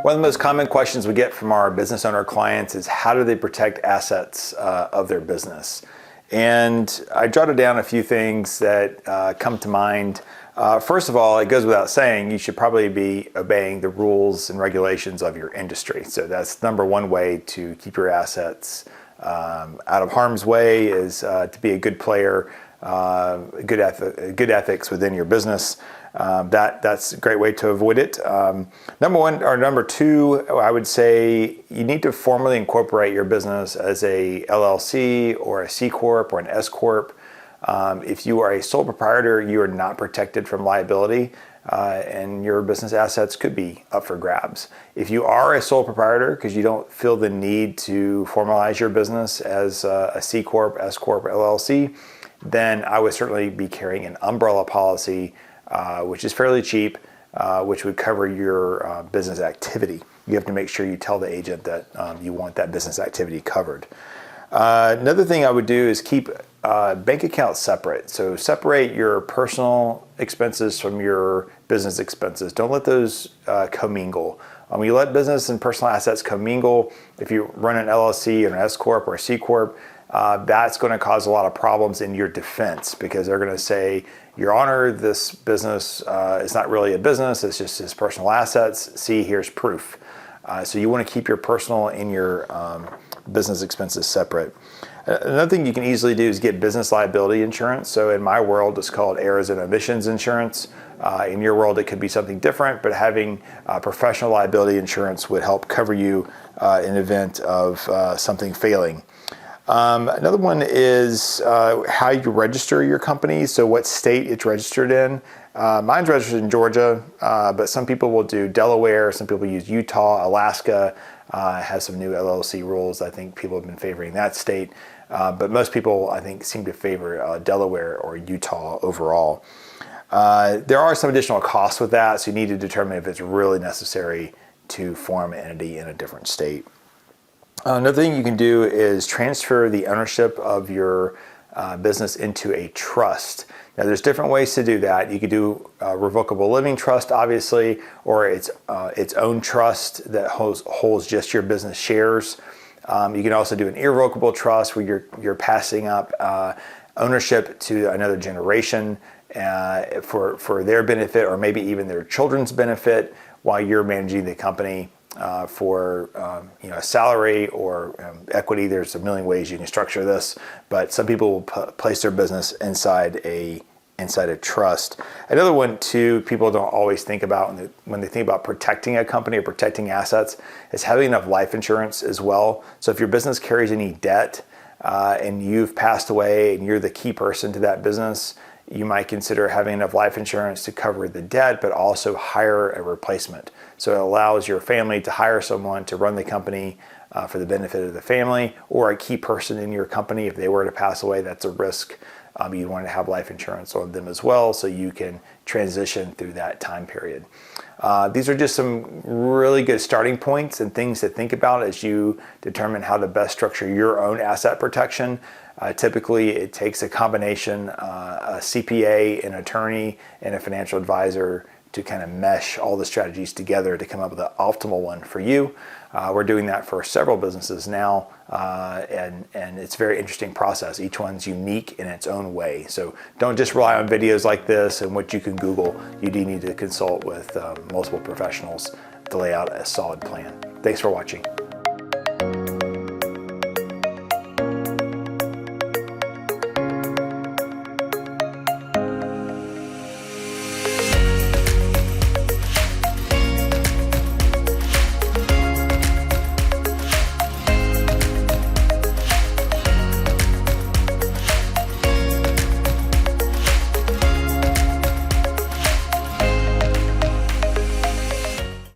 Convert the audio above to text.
One of the most common questions we get from our business owner clients is how do they protect assets of their business? And I jotted down a few things that come to mind. First of all, it goes without saying, you should probably be obeying the rules and regulations of your industry. So that's number one way to keep your assets out of harm's way is to be a good player, good ethics within your business. That's a great way to avoid it. Number one or number two, I would say you need to formally incorporate your business as a LLC or a C Corp or an S Corp. If you are a sole proprietor, you are not protected from liability, and your business assets could be up for grabs. If you are a sole proprietor because you don't feel the need to formalize your business as a C Corp, S Corp, or LLC, then I would certainly be carrying an umbrella policy, which is fairly cheap, which would cover your business activity. You have to make sure you tell the agent that you want that business activity covered. Another thing I would do is keep bank accounts separate. So separate your personal expenses from your business expenses. Don't let those commingle. When you let business and personal assets commingle, if you run an LLC or an S Corp or a C Corp, that's going to cause a lot of problems in your defense because they're going to say, Your Honor, this business is not really a business, it's just his personal assets. See, here's proof. So you want to keep your personal and your business expenses separate. Another thing you can easily do is get business liability insurance. So in my world, it's called errors and omissions insurance. In your world, it could be something different, but having professional liability insurance would help cover you in event of something failing. Another one is how you register your company, so what state it's registered in. Mine's registered in Georgia, but some people will do Delaware, some people use Utah, Alaska has some new LLC rules. I think people have been favoring that state, but most people I think seem to favor Delaware or Utah overall. There are some additional costs with that, so you need to determine if it's really necessary to form an entity in a different state. Another thing you can do is transfer the ownership of your business into a trust. Now, there's different ways to do that. You could do a revocable living trust, obviously, or its own trust that holds just your business shares. You can also do an irrevocable trust where you're passing up ownership to another generation for their benefit or maybe even their children's benefit while you're managing the company. For a salary or equity. There's a million ways you can structure this, but some people will place their business inside a trust. Another one too, people don't always think about when they think about protecting a company or protecting assets is having enough life insurance as well. So if your business carries any debt and you've passed away and you're the key person to that business, you might consider having enough life insurance to cover the debt, but also hire a replacement. So it allows your family to hire someone to run the company for the benefit of the family, or a key person in your company. If they were to pass away, that's a risk. You want to have life insurance on them as well, so you can transition through that time period. These are just some really good starting points and things to think about as you determine how to best structure your own asset protection. Typically, it takes a combination, a CPA, an attorney, and a financial advisor to kind of mesh all the strategies together to come up with the optimal one for you. We're doing that for several businesses now, and it's a very interesting process. Each one's unique in its own way. So don't just rely on videos like this and what you can Google. You do need to consult with multiple professionals to lay out a solid plan. Thanks for watching.